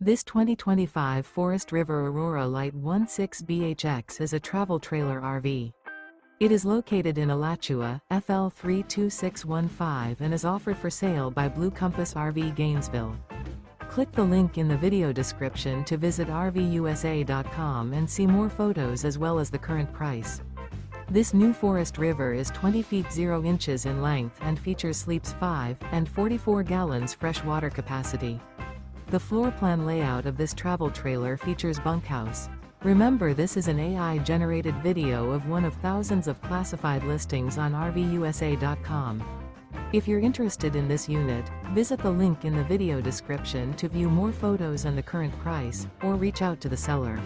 This 2025 Forest River Aurora Light 16BHX is a travel trailer RV. It is located in Alachua, FL 32615 and is offered for sale by Blue Compass RV Gainesville. Click the link in the video description to visit RVUSA.com and see more photos as well as the current price. This new Forest River is 20 feet 0 inches in length and features sleeps 5 and 44 gallons fresh water capacity. The floor plan layout of this travel trailer features bunkhouse. Remember, this is an AI-generated video of one of thousands of classified listings on RVUSA.com. If you're interested in this unit, visit the link in the video description to view more photos and the current price, or reach out to the seller.